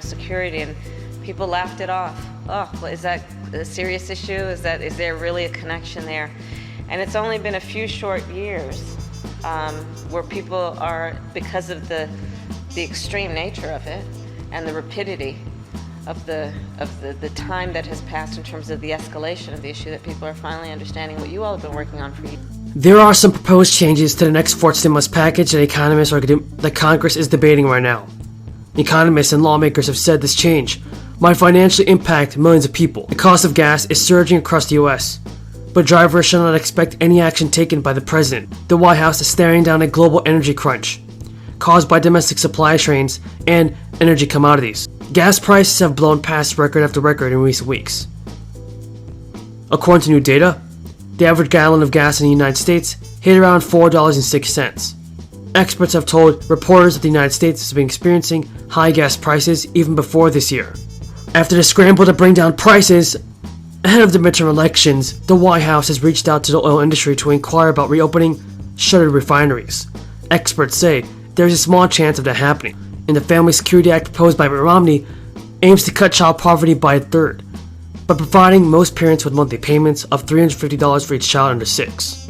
security, and people laughed it off. Oh, well, is that a serious issue? Is there really a connection there? And it's only been a few short years where people are, because of the extreme nature of it and the rapidity of the time that has passed in terms of the escalation of the issue, that people are finally understanding what you all have been working on for years. There are some proposed changes to the next fourth stimulus package that Congress is debating right now. Economists and lawmakers have said this change might financially impact millions of people. The cost of gas is surging across the US, but drivers should not expect any action taken by the president. The White House is staring down a global energy crunch caused by domestic supply chains and energy commodities. Gas prices have blown past record after record in recent weeks. According to new data, the average gallon of gas in the United States hit around $4.06. Experts have told reporters that the United States has been experiencing high gas prices even before this year. After the scramble to bring down prices ahead of the midterm elections, the White House has reached out to the oil industry to inquire about reopening shuttered refineries. Experts say there is a small chance of that happening, and the Family Security Act proposed by Mitt Romney aims to cut child poverty by a third by providing most parents with monthly payments of $350 for each child under 6.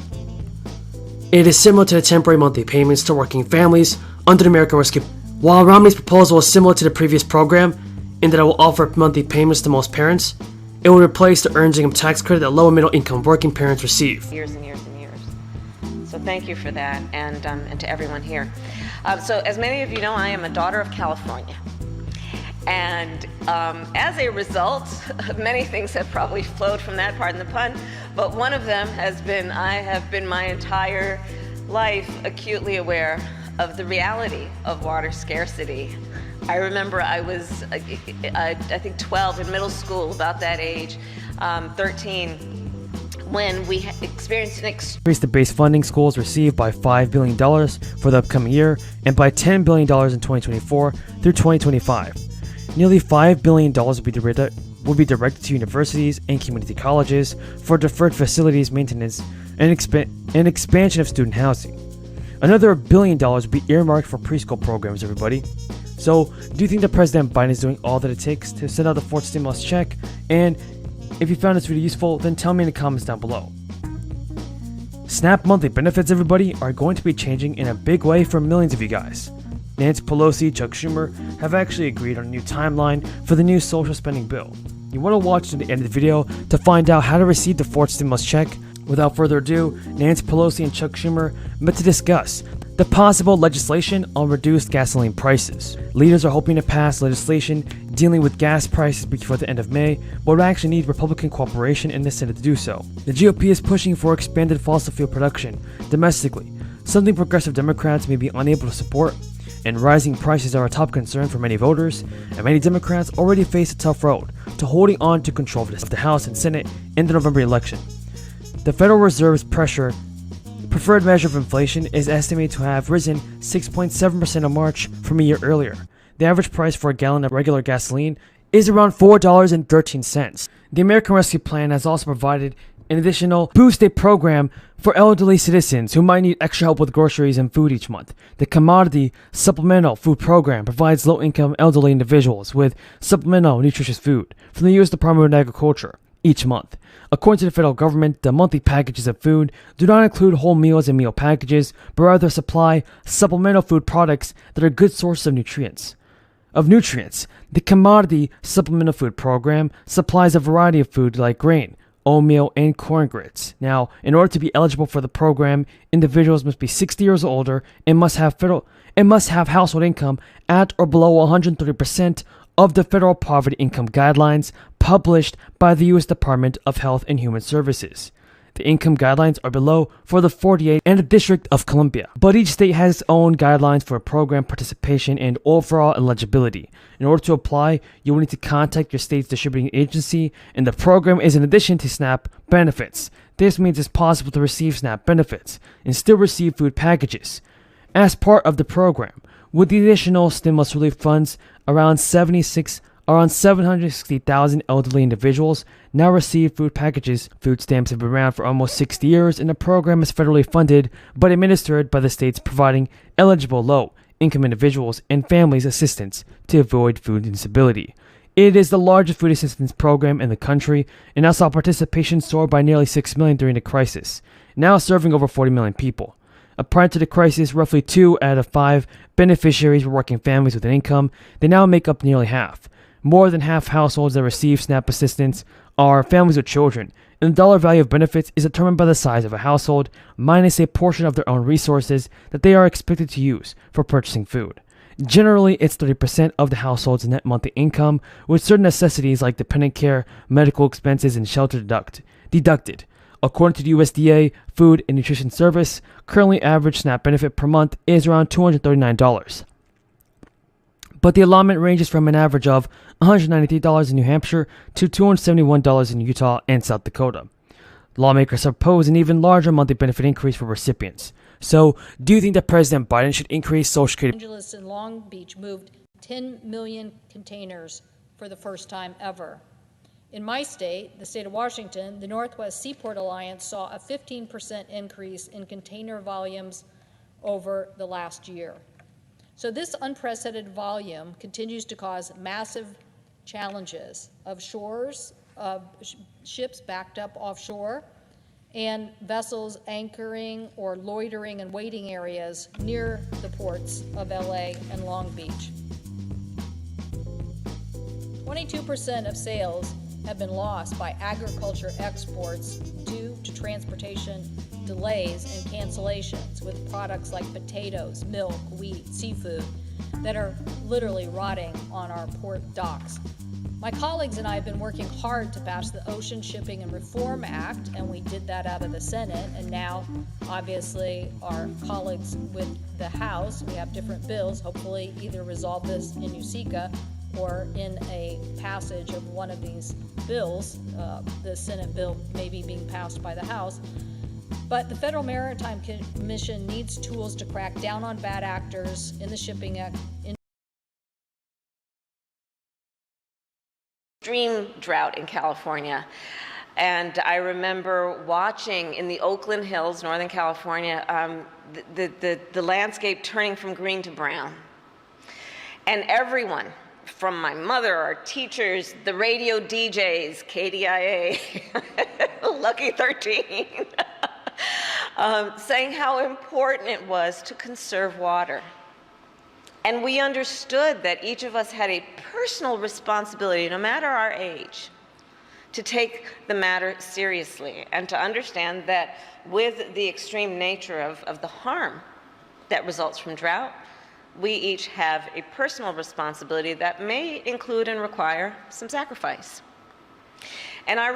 It is similar to the temporary monthly payments to working families under the American Rescue. While Romney's proposal is similar to the previous program in that it will offer monthly payments to most parents, it will replace the earned income tax credit that low and middle income working parents receive. Years and years and years. So thank you for that, and to everyone here. So as many of you know, I am a daughter of California. And as a result, many things have probably flowed from that, pardon the pun, but one of them has been, I have been my entire life acutely aware of the reality of water scarcity. I remember I was, I think 12 in middle school, about that age, 13, when we experienced an increase the base funding schools receive by $5 billion for the upcoming year and by $10 billion in 2024 through 2025. Nearly $5 billion will be directed to universities and community colleges for deferred facilities maintenance and expansion of student housing. Another $1 billion will be earmarked for preschool programs, everybody. So, do you think that President Biden is doing all that it takes to send out the fourth stimulus check? And if you found this video useful, then tell me in the comments down below. SNAP monthly benefits, everybody, are going to be changing in a big way for millions of you guys. Nancy Pelosi, Chuck Schumer have actually agreed on a new timeline for the new social spending bill. You want to watch to the end of the video to find out how to receive the fourth stimulus check. Without further ado, Nancy Pelosi and Chuck Schumer met to discuss the possible legislation on reduced gasoline prices. Leaders are hoping to pass legislation dealing with gas prices before the end of May, but would actually need Republican cooperation in the Senate to do so. The GOP is pushing for expanded fossil fuel production domestically, something progressive Democrats may be unable to support. And rising prices are a top concern for many voters, and many Democrats already face a tough road to holding on to control of the House and Senate in the November election. The Federal Reserve's preferred measure of inflation is estimated to have risen 6.7% in March from a year earlier. The average price for a gallon of regular gasoline is around $4.13. The American Rescue Plan has also provided an additional boost aid program for elderly citizens who might need extra help with groceries and food each month. The Commodity Supplemental Food Program provides low-income elderly individuals with supplemental nutritious food from the U.S. Department of Agriculture each month. According to the federal government, the monthly packages of food do not include whole meals and meal packages, but rather supply supplemental food products that are good sources of nutrients. The Commodity Supplemental Food Program supplies a variety of food like grain, oatmeal, and corn grits. Now, in order to be eligible for the program, individuals must be 60 years or older and must have household income at or below 130% of the federal poverty income guidelines published by the U.S. Department of Health and Human Services. The income guidelines are below for the 48 and the District of Columbia, but each state has its own guidelines for program participation and overall eligibility. In order to apply, you will need to contact your state's distributing agency, and the program is in addition to SNAP benefits. This means it's possible to receive SNAP benefits and still receive food packages. As part of the program, with the additional stimulus relief funds, around 760,000 elderly individuals now receive food packages. Food stamps have been around for almost 60 years, and the program is federally funded but administered by the states providing eligible low income individuals and families assistance to avoid food instability. It is the largest food assistance program in the country and now saw participation soar by nearly 6 million during the crisis, now serving over 40 million people. Prior to the crisis, roughly 2 out of 5 beneficiaries were working families with an income. They now make up nearly half. More than half households that receive SNAP assistance are families with children, and the dollar value of benefits is determined by the size of a household minus a portion of their own resources that they are expected to use for purchasing food. Generally, it's 30% of the household's net monthly income, with certain necessities like dependent care, medical expenses, and shelter deducted. According to the USDA Food and Nutrition Service, currently average SNAP benefit per month is around $239. But the allotment ranges from an average of $193 in New Hampshire to $271 in Utah and South Dakota. Lawmakers have proposed an even larger monthly benefit increase for recipients. So, do you think that President Biden should increase Social Security? Los Angeles and Long Beach moved 10 million containers for the first time ever. In my state, the state of Washington, the Northwest Seaport Alliance saw a 15% increase in container volumes over the last year. So this unprecedented volume continues to cause massive challenges of ships backed up offshore, and vessels anchoring or loitering in waiting areas near the ports of LA and Long Beach. 22% of sales have been lost by agriculture exports due to transportation delays and cancellations with products like potatoes, milk, wheat, seafood that are literally rotting on our port docks. My colleagues and I have been working hard to pass the Ocean Shipping and Reform Act, and we did that out of the Senate, and now obviously our colleagues with the House, we have different bills, hopefully either resolve this in USICA or in a passage of one of these bills. The Senate bill may be being passed by the House. But the Federal Maritime Commission needs tools to crack down on bad actors in the shipping Extreme drought in California. And I remember watching in the Oakland Hills, Northern California, the landscape turning from green to brown. And everyone, from my mother, our teachers, the radio DJs, KDIA, Lucky 13, saying how important it was to conserve water. And we understood that each of us had a personal responsibility, no matter our age, to take the matter seriously and to understand that with the extreme nature of the harm that results from drought, we each have a personal responsibility that may include and require some sacrifice. And I